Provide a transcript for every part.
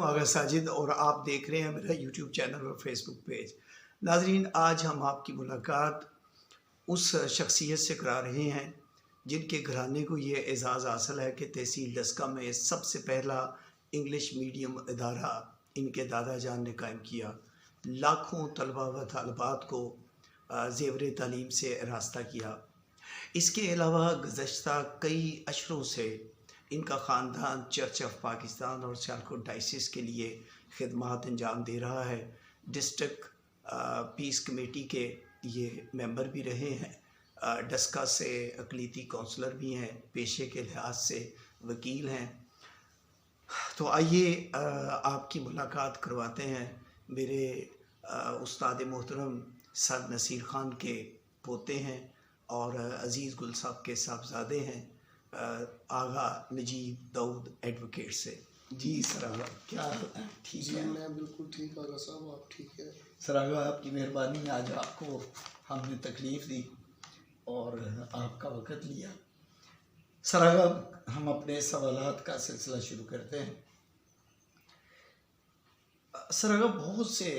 आगा साजिद और आप देख रहे हैं मेरा यूट्यूब चैनल और फेसबुक पेज। नाजरीन, आज हम आपकी मुलाकात उस शख्सियत से करा रहे हैं जिनके घराने को ये एज़ाज़ हासिल है कि तहसील डस्का में सबसे पहला इंग्लिश मीडियम इदारा इनके दादा जान ने कायम किया। लाखों तलबा व तालिबात को ज़ेवर तालीम से रास्ता किया। इसके अलावा गुज़श्ता कई अशरों से इनका ख़ानदान चर्च ऑफ पाकिस्तान और सियालकोट डायसिस के लिए खिदमात अंजाम दे रहा है। डिस्ट्रिक्ट पीस कमेटी के ये मेंबर भी रहे हैं, डस्का से अक़लीती काउंसलर भी हैं, पेशे के लिहाज से वकील हैं। तो आइए आपकी मुलाकात करवाते हैं मेरे उस्ताद मोहतरम सर नसीर ख़ान के पोते हैं और अज़ीज़ गुल साहब के साहबजादे हैं, आगा नजीब दाऊद एडवोकेट से। जी सर आगा, क्या ठीक है? मैं बिल्कुल ठीक आगा साहब, आप ठीक है? सर आगा, आपकी मेहरबानी, आज आपको हमने तकलीफ़ दी और आपका वक़्त लिया। सर आगा, हम अपने सवालात का सिलसिला शुरू करते हैं। सर आगा, बहुत से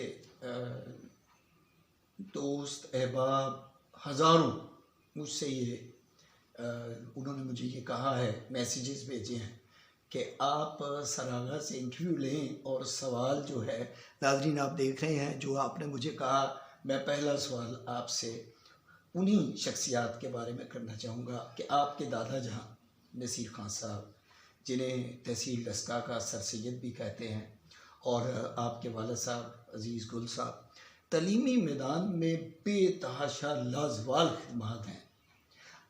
दोस्त अहबाब हज़ारों मुझसे ये उन्होंने मुझे ये कहा है, मैसेजेस भेजे हैं कि आप सर आगा से इंटरव्यू लें। और सवाल जो है नाज़रीन आप देख रहे हैं, जो आपने मुझे कहा, मैं पहला सवाल आपसे उन्हीं शख्सियात के बारे में करना चाहूँगा कि आपके दादा जहाँ नसीर ख़ान साहब, जिन्हें तहसील डस्का का सर सैयद भी कहते हैं, और आपके वालिद साहब अज़ीज़ गुल साहब तलीमी मैदान में बेतहाशा लाजवाल खिदमत हैं।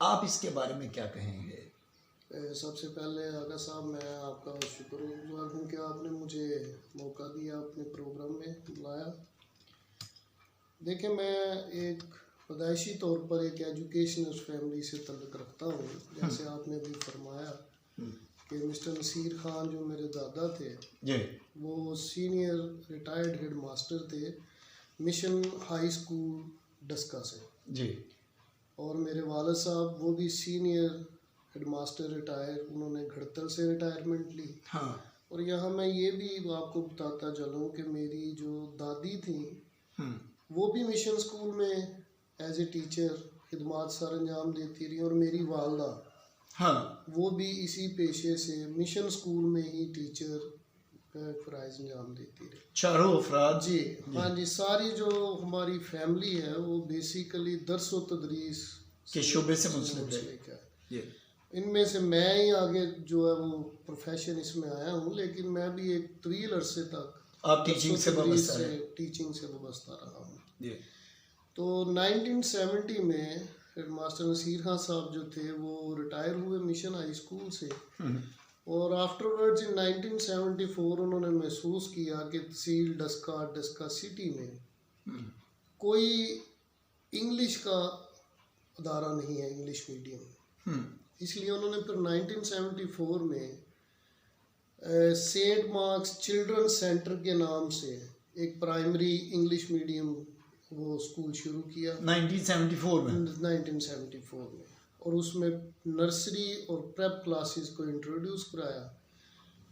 आप इसके बारे में क्या कहेंगे? सबसे पहले आगा साहब, मैं आपका शुक्रगुजार हूँ कि आपने मुझे मौका दिया, अपने प्रोग्राम में बुलाया। देखिए, मैं एक पैदाइशी तौर पर एक एजुकेशनल फैमिली से तल्लुक़ रखता हूँ। जैसे आपने भी फरमाया कि मिस्टर नसीर ख़ान जो मेरे दादा थे वो सीनियर रिटायर्ड हेड मास्टर थे मिशन हाई स्कूल डस्का से जी, और मेरे वालिद साहब वो भी सीनियर हेडमास्टर रिटायर, उन्होंने घड़तल से रिटायरमेंट ली। हाँ। और यहाँ मैं ये भी आपको बताता चलूँ कि मेरी जो दादी थी वो भी मिशन स्कूल में एज ए टीचर खिदमात सर अंजाम देती रही, और मेरी वालदा हाँ वो भी इसी पेशे से मिशन स्कूल में ही टीचर फ़राइज़ अंजाम देती रही। चारों अफराद जी हाँ जी, सारी जो हमारी फैमिली है वो बेसिकली दर्स व तदरीस के शोबे से मुंसलिक है। इनमें से मैं ही आगे जो है वो प्रोफेशन इसमें आया हूँ, लेकिन मैं भी एक तवील अरसे तक आप टीचिंग से वाबस्ता रहा हूँ। तो 1970 में हेडमास्टर नसीर ख़ान साहब जो थे वो रिटायर हुए मिशन हाई स्कूल से, और आफ्टरवर्ड्स इन 1974 उन्होंने महसूस किया कि तहसील डस्का सिटी में कोई इंग्लिश का अदारा नहीं है, इंग्लिश मीडियम। इसलिए उन्होंने फिर 1974 में सेंट मार्क्स चिल्ड्रन सेंटर के नाम से एक प्राइमरी इंग्लिश मीडियम वो स्कूल शुरू किया 1974 में, और उसमें नर्सरी और प्रेप क्लासेस को इंट्रोड्यूस कराया।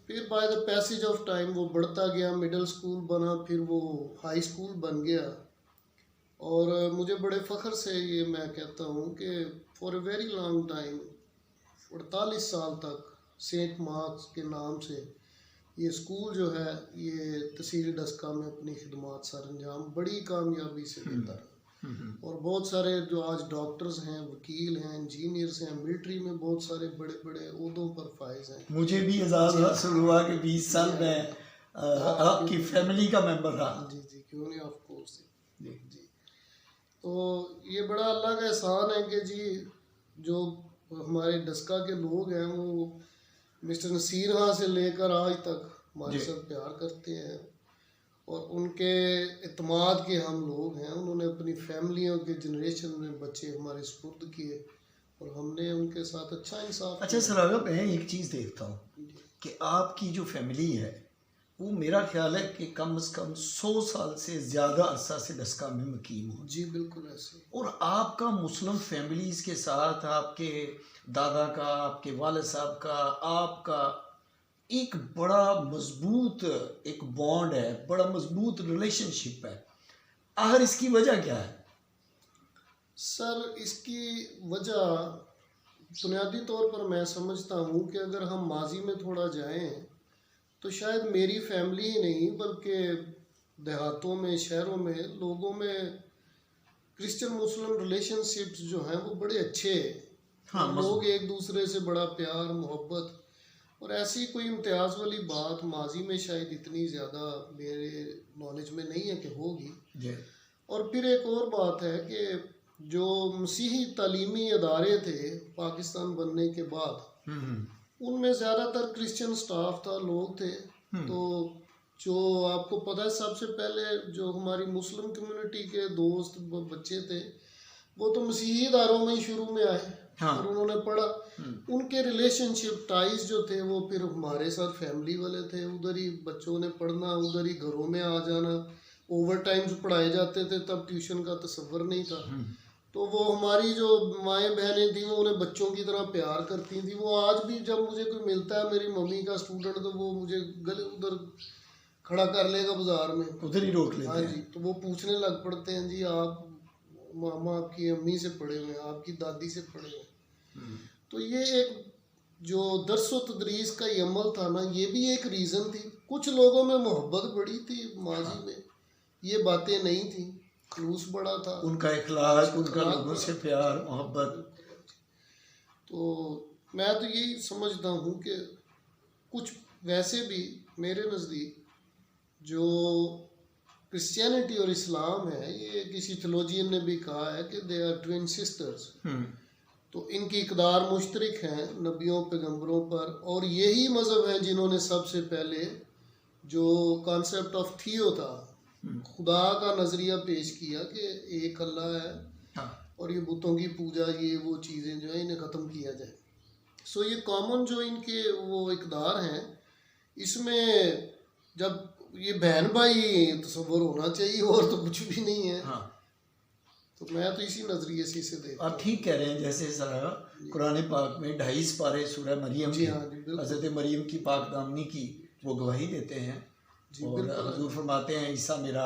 फिर by the passage of time वो बढ़ता गया, मिडिल स्कूल बना, फिर वो हाई स्कूल बन गया। और मुझे बड़े फ़ख्र से ये मैं कहता हूँ कि for a very long time 48 साल तक सेंट मार्क्स के नाम से ये स्कूल जो है ये तहसील डस्का में अपनी खिदमात सर अंजाम बड़ी कामयाबी से देता है। और बहुत सारे जो आज डॉक्टर्स हैं, वकील हैं, इंजीनियर्स हैं, मिलिट्री में बहुत सारे बड़े बड़े ओहदों पर फाइज हैं। मुझे भी एजाज़ हासिल हुआ कि 20 साल में आपकी फैमिली का मेंबर रहा। जी जी, क्यों नहीं, ऑफ कोर्स जी। तो ये बड़ा अल्लाह का एहसान है कि जी जो हमारे डस्का के लोग हैं वो मिस्टर नसीर ख़ान से लेकर आज तक हमारे साथ प्यार करते हैं, और उनके इत्माद के हम लोग हैं। उन्होंने अपनी फैमिलियों के जनरेशन में बच्चे हमारे सुपुर्द किए और हमने उनके साथ अच्छा इंसाफ। अच्छा सर आगा, मैं एक चीज़ देखता हूँ कि आपकी जो फैमिली है वो मेरा ख्याल है कि कम से कम 100 साल से ज़्यादा अरसा से डस्का में मुकीम हो। जी बिल्कुल ऐसे। और आपका मुस्लिम फैमिलीज़ के साथ, आपके दादा का, आपके वालिद साहब का, आपका एक बड़ा मजबूत एक बॉन्ड है, बड़ा मजबूत रिलेशनशिप है, आखिर इसकी वजह क्या है? सर इसकी वजह बुनियादी तौर पर मैं समझता हूँ कि अगर हम माजी में थोड़ा जाएं तो शायद मेरी फैमिली ही नहीं बल्कि देहातों में, शहरों में, लोगों में क्रिश्चियन मुस्लिम रिलेशनशिप्स जो हैं वो बड़े अच्छे हैं। हाँ, लोग एक दूसरे से बड़ा प्यार, मोहब्बत, और ऐसी कोई इम्तियाज़ वाली बात माजी में शायद इतनी ज़्यादा मेरे नॉलेज में नहीं है कि होगी। जी। और फिर एक और बात है कि जो मसीही तालीमी अदारे थे पाकिस्तान बनने के बाद, उनमें ज़्यादातर क्रिश्चियन स्टाफ था, लोग थे। तो जो आपको पता है, सबसे पहले जो हमारी मुस्लिम कम्युनिटी के दोस्त बच्चे थे वो तो मसीही इदारों में ही शुरू में आए। हाँ। और उन्होंने पढ़ा, उनके रिलेशनशिप टाइज जो थे वो फिर हमारे साथ फैमिली वाले थे। उधर ही बच्चों ने पढ़ना, उधर ही घरों में आ जाना, ओवर टाइम्स पढ़ाए जाते थे, तब ट्यूशन का तसव्वुर नहीं था। तो वो हमारी जो माएँ बहनें थी वो उन्हें बच्चों की तरह प्यार करती थी। वो आज भी जब मुझे कोई मिलता है, मेरी मम्मी का स्टूडेंट, तो वो मुझे गले उधर खड़ा कर लेगा बाजार में, उधर ही रोक लेते हाँ हैं। जी। तो वो पूछने लग पड़ते हैं, जी आप मामा आपकी अम्मी से पढ़े हुए हैं, आपकी दादी से पढ़े हुए हैं। तो ये एक जो दर्स व तदरीस का ये अमल था ना, ये भी एक रीज़न थी। कुछ लोगों में मोहब्बत बड़ी थी माजी में, ये बातें नहीं थी, खलूस बड़ा था, उनका इखलास, उनका लोगों से प्यार, मोहब्बत। तो मैं तो यही समझता हूँ कि कुछ वैसे भी मेरे नज़दीक जो क्रिश्चियनिटी और इस्लाम है, ये किसी थियोलॉजियन ने भी कहा है कि दे आर ट्विन सिस्टर्स। तो इनकी इकदार मुश्तरक हैं नबियों पैगंबरों पर, और यही मज़हब है जिन्होंने सबसे पहले जो कॉन्सेप्ट ऑफ थियो था, खुदा का नज़रिया पेश किया कि एक अल्लाह है। हाँ। और ये बुतों की पूजा, ये वो चीज़ें जो है इन्हें ख़त्म किया जाए। सो ये कॉमन जो इनके वो इकदार हैं, इसमें जब ये बहन भाई तस्वुर होना चाहिए, और तो कुछ भी नहीं है। हाँ। तो मैं तो इसी नज़रिए से इसे देखता आप ठीक कह रहे हैं। जैसे सारा कुरान पाक में 2.5 पारे सूरह मरियम जी, की, हाँ जी, बिल्कुल। हज़रत मरियम की पाक दामनी की वो गवाही देते हैं। जी, और बिल्कुल। हुजूर फरमाते हैं ईसा मेरा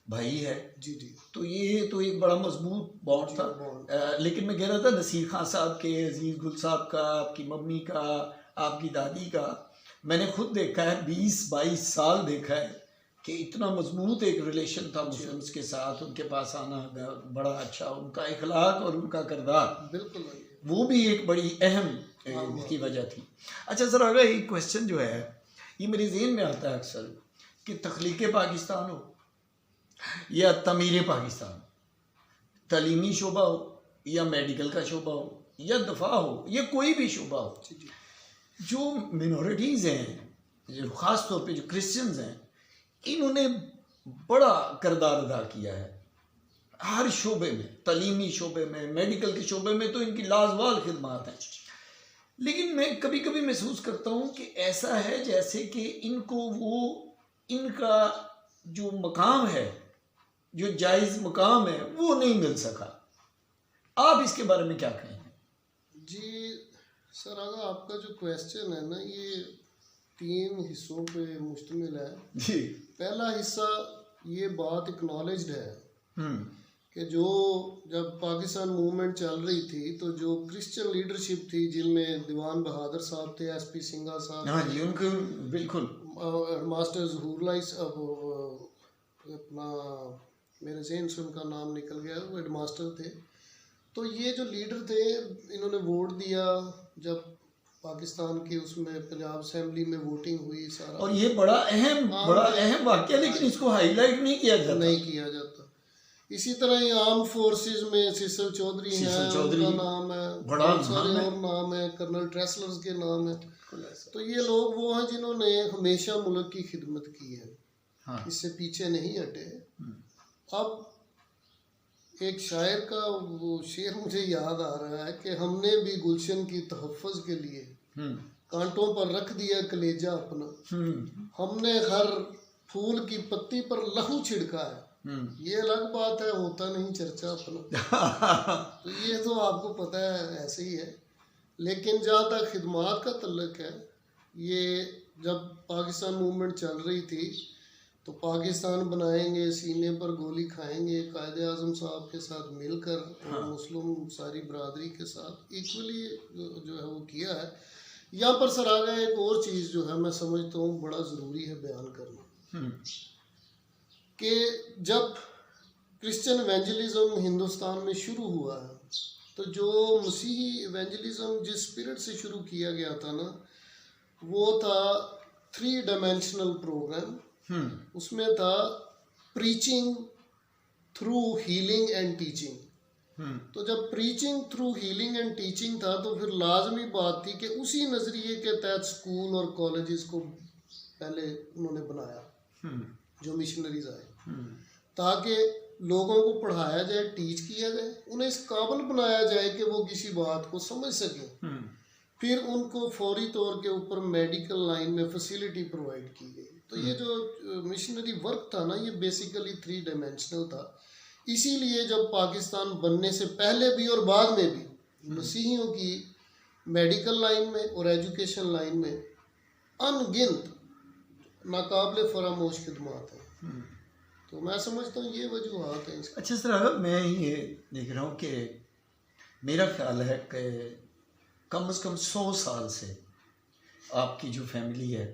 भाई है। जी जी। तो ये तो एक बड़ा मजबूत बॉन्ड था। बॉन्ड। लेकिन मैं कह रहा था नसीर खान साहब के, अजीज़ गुल साहब का, आपकी मम्मी का, आपकी दादी का, मैंने खुद देखा है, 20-22 साल देखा है कि इतना मजबूत एक रिलेशन था मुस्लिम्स के साथ। उनके पास आना बड़ा अच्छा, उनका इखलाक और उनका किरदार, बिल्कुल। वो भी एक बड़ी अहम की वजह थी। अच्छा सर, अगर एक क्वेश्चन जो है ये मेरे ज़हन में आता है अक्सर कि तख्लीक़ पाकिस्तान हो या तमीर पाकिस्तान, तालीमी शोबा हो या मेडिकल का शोबा हो या दफा हो या कोई भी शोबा हो, जो मिनॉरिटीज़ हैं, जो ख़ास तौर पे जो क्रिश्चियंस हैं, इन्होंने बड़ा किरदार अदा किया है हर शोबे में। तालीमी शोबे में, मेडिकल के शोबे में तो इनकी लाजवाल खिदमात हैं। लेकिन मैं कभी कभी महसूस करता हूँ कि ऐसा है जैसे कि इनको वो इनका जो मकाम है, जो जायज़ मकाम है, वो नहीं मिल सका। आप इसके बारे में क्या कहेंगे? जी सर, अगर आपका जो क्वेश्चन है ना, ये 3 हिस्सों पे मुश्तमिल है। जी। पहला हिस्सा ये बात एक्नॉलेज्ड है हम्म। कि जो जब पाकिस्तान मूवमेंट चल रही थी, तो जो क्रिश्चियन लीडरशिप थी, जिनमें दीवान बहादुर साहब थे, SP सिंघा साहब, हाँ जी, उनको बिल्कुल, मास्टर ज़हूर लाई अपना मेरे ज़हन से उनका नाम निकल गया, वो हेड मास्टर थे। तो ये जो लीडर थे, इन्होंने वोट दिया जब पाकिस्तान की उसमें पंजाब असेंबली में वोटिंग हुई सारा। और ये बड़ा अहम वाक़या, लेकिन इसको हाईलाइट नहीं किया जाता। इसी तरह ही आर्म फोर्सेस में सिसल चौधरी हैं, उनका नाम है, बहुत सारे और नाम है, कर्नल ट्रेसलर्स के नाम है। तो ये लोग वो हैं जिन्होंने हमेशा मुल्क की खिदमत की है। हाँ। इससे पीछे नहीं हटे। अब एक शायर का वो शेर मुझे याद आ रहा है कि हमने भी गुलशन की तहफ़्फ़ुज़ के लिए कांटों पर रख दिया कलेजा अपना, हमने हर फूल की पत्ती पर लहू छिड़का है। ये अलग बात है, होता नहीं चर्चा अपना। तो ये तो आपको पता है, ऐसे ही है। लेकिन जहाँ तक खिदमात का तल्लुक है, ये जब पाकिस्तान मूवमेंट चल रही थी तो पाकिस्तान बनाएंगे, सीने पर गोली खाएंगे, कायदे आज़म साहब के साथ मिलकर और मुस्लिम सारी बरादरी के साथ इक्वली जो है वो किया है। यहाँ पर सर आगे एक और चीज़ जो है मैं समझता हूँ बड़ा ज़रूरी है बयान करना, कि जब क्रिश्चियन इवेंजलिज्म हिंदुस्तान में शुरू हुआ है तो जो मसीही इवेंजलिज्म जिस स्पिरिट से शुरू किया गया था ना, वो था 3 डायमेंशनल प्रोग्राम। उसमें था preaching through healing and teaching. तो जब preaching through healing and teaching था तो फिर लाजमी बात थी कि उसी नज़रिए के तहत स्कूल और कॉलेजेस को पहले उन्होंने बनाया, जो मिशनरीज आए, ताकि लोगों को पढ़ाया जाए, टीच किया जाए, उन्हें इस काबिल बनाया जाए कि वो किसी बात को समझ सकें। फिर उनको फौरी तौर के ऊपर मेडिकल लाइन में फैसिलिटी प्रोवाइड की गई। तो ये जो मिशनरी वर्क था ना, ये बेसिकली 3 डायमेंशनल था। इसीलिए जब पाकिस्तान बनने से पहले भी और बाद में भी मसीहियों की मेडिकल लाइन में और एजुकेशन लाइन में अनगिनत नाकाबिले फरामोश खिदमात हैं। तो मैं समझता हूँ ये वजूहत हैं इसकी। अच्छा सर, अगर मैं ये देख रहा हूँ कि मेरा ख्याल है कि कम से कम 100 साल से आपकी जो फैमिली है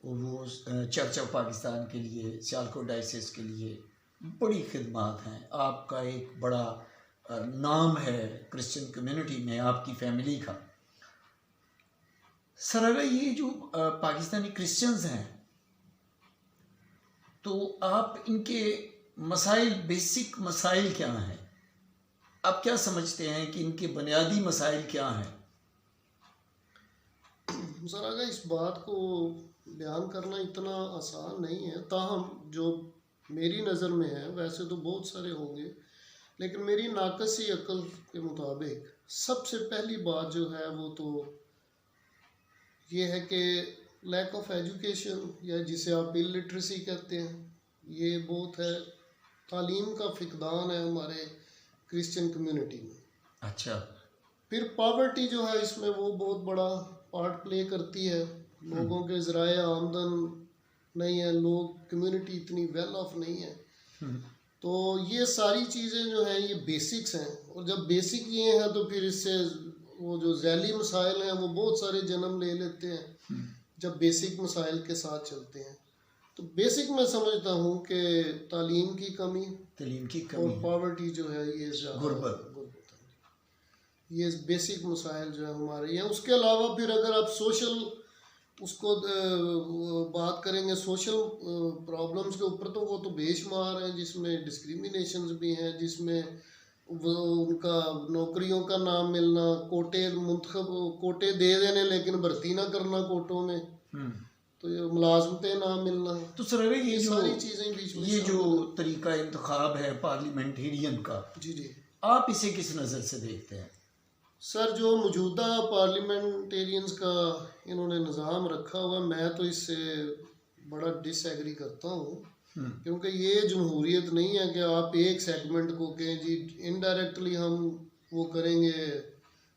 वो चर्च ऑफ पाकिस्तान के लिए, सियालकोट डायसिस के लिए बड़ी खिदमत हैं। आपका एक बड़ा नाम है क्रिश्चियन कम्युनिटी में आपकी फैमिली का। सर अगर ये जो पाकिस्तानी क्रिश्चियंस हैं तो आप इनके मसाइल, बेसिक मसाइल क्या हैं? आप क्या समझते हैं कि इनके बुनियादी मसाइल क्या हैं? सर अगर इस बात को बयान करना इतना आसान नहीं है, ताहम जो मेरी नज़र में है, वैसे तो बहुत सारे होंगे, लेकिन मेरी नाकसी अक्ल के मुताबिक सबसे पहली बात जो है वो तो ये है कि लैक ऑफ एजुकेशन, या जिसे आप इलिटरेसी कहते हैं, ये बहुत है। तालीम का फिकदान है हमारे क्रिश्चियन कम्युनिटी में। अच्छा। फिर पॉवर्टी जो है इसमें वो बहुत बड़ा पार्ट प्ले करती है। लोगों के ज़राए आमदन नहीं है, लोग कम्युनिटी इतनी वेल ऑफ नहीं है। तो ये सारी चीज़ें जो हैं ये बेसिक्स हैं, और जब बेसिक ये हैं तो फिर इससे वो जो झैली मसाइल हैं वो बहुत सारे जन्म ले लेते हैं जब बेसिक मसाइल के साथ चलते हैं। तो बेसिक मैं समझता हूँ कि तालीम की कमी और पॉवर्टी जो है ये ज़्यादा गुर्बत है। ये बेसिक मसाइल जो है हमारे यहाँ। उसके अलावा फिर अगर आप सोशल उसको बात करेंगे, सोशल प्रॉब्लम्स के ऊपर, तो वो तो बेशुमार हैं, जिसमें डिस्क्रिमिनेशंस भी हैं, जिसमें वो उनका नौकरियों का नाम मिलना, कोटे दे देने लेकिन भर्ती ना करना कोटों में, तो ये मुलाजमतें ना मिलना। तो सर ये जो सारी चीज़ें बीच में ये जो तरीका इंतखाब है पार्लियामेंटेरियन का, जी आप इसे किस नज़र से देखते हैं? सर जो मौजूदा पार्लियामेंटेरियंस का इन्होंने निज़ाम रखा हुआ, मैं तो इससे बड़ा डिसएग्री करता हूँ, क्योंकि ये जमहूरियत नहीं है कि आप एक सेगमेंट को कहें जी इनडायरेक्टली हम वो करेंगे,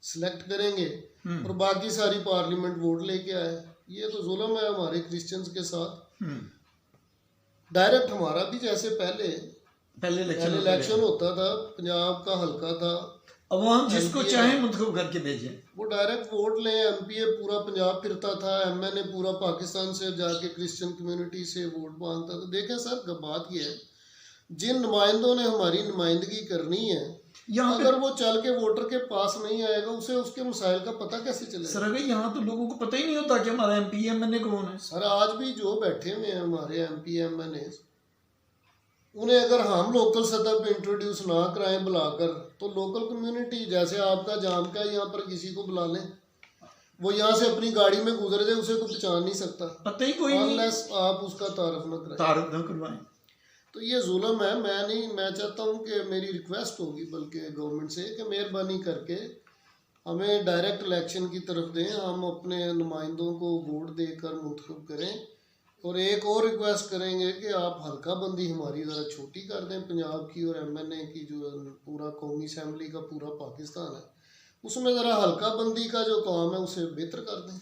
सिलेक्ट करेंगे और बाकी सारी पार्लियामेंट वोट लेके आए। ये तो जुल्म है हमारे क्रिश्चियंस के साथ। डायरेक्ट हमारा भी जैसे पहले इलेक्शन होता था, पंजाब का हल्का था, अवाम जिसको चाहे मुंतखब करके भेजें, वो डायरेक्ट वोट लें। एमपीए पूरा पंजाब फिरता था, एमएनए पूरा पाकिस्तान से जाके क्रिश्चियन कम्युनिटी से वोट मांगता था। देखें सर बात ये है, जिन नुमाइंदों ने हमारी नुमाइंदगी करनी है, अगर वो चल के वोटर के पास नहीं आएगा, उसे उसके मसाइल का पता कैसे चलेगा? सर अगर यहाँ तो लोगों को पता ही नहीं होता कि हमारा एमपी एमएनए कौन है। सर आज भी जो बैठे हुए हैं हमारे एमपी एमएनए, उन्हें अगर हम लोकल सतह पे इंट्रोड्यूस ना कराएं बुलाकर, तो लोकल कम्युनिटी जैसे आपका जाम का यहाँ पर किसी को बुला लें, वो यहाँ से अपनी गाड़ी में गुजर जाए, उसे कोई पहचान नहीं सकता, पता ही कोई नहीं, आप उसका तारुफ न करवाएं। तो ये जुल्म है। मैं चाहता हूँ कि मेरी रिक्वेस्ट होगी बल्कि गवर्नमेंट से कि मेहरबानी करके हमें डायरेक्ट इलेक्शन की तरफ दें, हम अपने नुमाइंदों को वोट देकर मुंतखब करें। और एक और रिक्वेस्ट करेंगे कि आप हल्का बंदी हमारी ज़रा छोटी कर दें, पंजाब की और एमएनए की, जो पूरा कौमी असम्बली का पूरा पाकिस्तान है, उसमें ज़रा हल्का बंदी का जो काम है उसे बेहतर कर दें।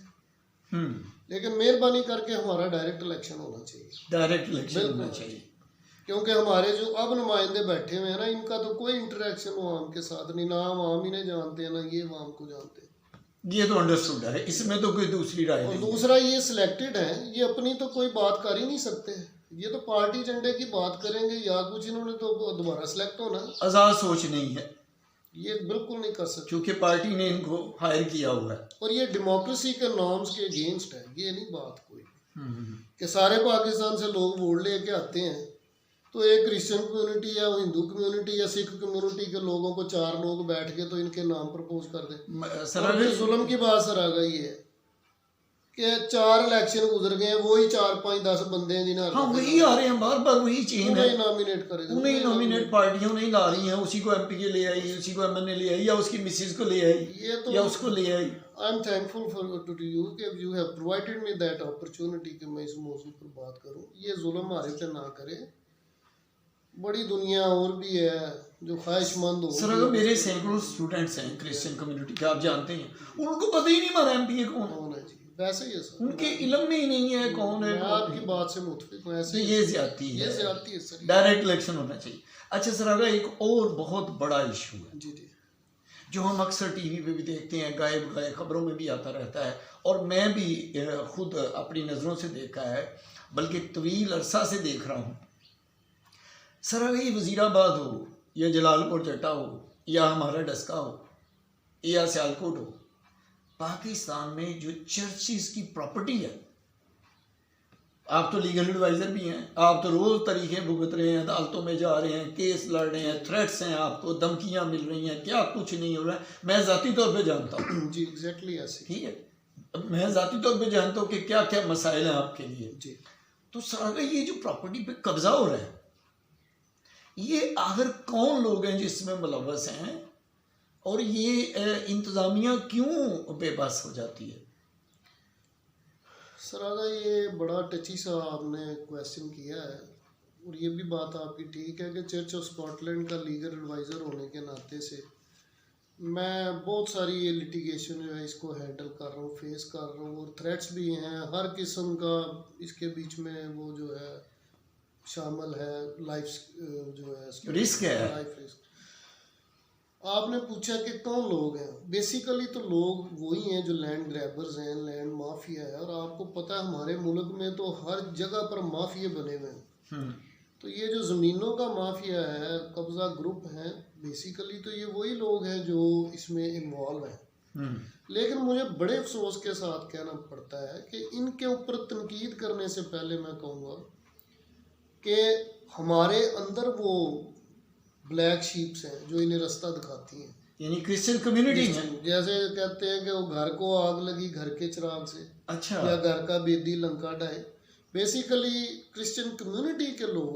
लेकिन मेहरबानी करके हमारा डायरेक्ट इलेक्शन होना चाहिए, डायरेक्ट इलेक्शन बिल्कुल। होना चाहिए। क्योंकि हमारे जो अब नुमाइंदे बैठे हुए हैं ना, इनका तो कोई इंटरेक्शन आवाम के साथ नहीं, ना आवाम इन्हें जानते हैं ना ये आवाम को जानते हैं। ये तो अंडरस्टूड है, इसमें तो कोई दूसरी राय और नहीं। दूसरा, ये सिलेक्टेड है, ये अपनी तो कोई बात कर ही नहीं सकते, ये तो पार्टी झंडे की बात करेंगे या कुछ, इन्होंने तो दोबारा सिलेक्ट होना, आजाद सोच नहीं है, ये बिल्कुल नहीं कर सकते। क्योंकि पार्टी ने इनको हायर किया हुआ है। और ये डेमोक्रेसी के नॉर्म्स के अगेंस्ट है, ये नहीं बात कोई कि सारे पाकिस्तान से लोग वोट लेके आते हैं तो एक क्रिश्चियन कम्युनिटी या हिंदू कम्युनिटी या सिख कम्युनिटी के लोगों को 4 लोग बैठ के तो इनके नाम प्रपोज कर दें। सर और फिर जुल्म की बात सर आ गई है कि 4 इलेक्शन गुजर गए हैं, वही 4, 5, 10 बंदे हैं जिन्हें हाँ वही आ रहे हैं, बार बार वही चेन है, उन्हें नॉमिनेट करेंगे, उन्हें नॉमिनेट पार्टियां नहीं ला रही हैं, उसी को एमपी के ले आई, उसी को एमएनए ले आई, या उसकी मिसेज को ले आई, ये तो या उसको ले आई। I am thankful for to you कि you have provided me that opportunity कि मैं इस मौजू पर बात करूं। ये जुल्म हमारे पे ना करे, बड़ी दुनिया और भी है जो ख्वाहिशमंद हो। सर अगर मेरे सैकड़ों स्टूडेंट्स हैं क्रिश्चियन कम्युनिटी के, आप जानते हैं, उनको पता ही नहीं हमारा एमपी कौन है, जी वैसे ही है सर, उनके इल्म में ही नहीं है कौन है। मैं आपकी बात से मुतफिक हूं, तो ऐसे ये ज्यादती ये है, ज्यादती है सर, डायरेक्ट इलेक्शन होना चाहिए। अच्छा सर अगर एक और बहुत बड़ा इशू है जी जी जो हम अक्सर टीवी पे भी देखते हैं, गायब गायब खबरों में भी आता रहता है, और मैं भी खुद अपनी नज़रों से देखा है, बल्कि तवील अरसा से देख रहा हूँ। सर अगर ये वज़ीराबाद हो या जलालपुर जट्टा हो या हमारा डस्का हो या सियालकोट हो, पाकिस्तान में जो चर्चिज़ की प्रॉपर्टी है, आप तो लीगल एडवाइज़र भी हैं, आप तो रोज़ तरीक़े भुगत रहे हैं, अदालतों में जा रहे हैं, केस लड़ रहे हैं, थ्रेट्स हैं, आपको धमकियाँ मिल रही हैं, क्या कुछ नहीं हो रहा है, मैं ज़ाती तौर पे जानता हूँ। जी एग्जैक्टली ऐसे, ठीक है, अब मैं ज़ाती तौर पे जानता हूँ कि क्या क्या मसाइल हैं आपके लिए। जी तो सर अगर ये जो प्रॉपर्टी पे कब्जा हो रहा है, ये आखिर कौन लोग हैं जिसमें मुलव्वस हैं, और ये इंतज़ामिया क्यों बेबस हो जाती है? सर अगर ये बड़ा टची सा आपने क्वेश्चन किया है, और ये भी बात आपकी ठीक है कि चर्च ऑफ स्कॉटलैंड का लीगल एडवाइज़र होने के नाते से मैं बहुत सारी ये लिटिगेशन जो है इसको हैंडल कर रहा हूँ, फेस कर रहा हूँ, और थ्रेट्स भी हैं हर किस्म का इसके बीच में, वो जो है शामिल है, लाइफ जो है रिस्क है, लाइफ रिस्क। आपने पूछा कि कौन लोग हैं, बेसिकली तो लोग वही हैं जो लैंड ग्रैबर्स हैं, लैंड माफिया है, और आपको पता है हमारे मुल्क में तो हर जगह पर माफिया बने हुए हैं। तो ये जो ज़मीनों का माफिया है, कब्ज़ा ग्रुप है, बेसिकली तो ये वही लोग हैं जो इसमें इन्वॉल्व हैं। लेकिन मुझे बड़े अफसोस के साथ कहना पड़ता है कि इनके ऊपर तनकीद करने से पहले मैं कहूँगा कि हमारे अंदर वो ब्लैक शीप्स हैं जो इन्हें रास्ता दिखाती हैं, यानी क्रिश्चियन कम्युनिटी में। जैसे कहते हैं कि वो घर को आग लगी घर के चिराग से, अच्छा, या घर का बेदी लंका ढाए। बेसिकली क्रिश्चियन कम्युनिटी के लोग,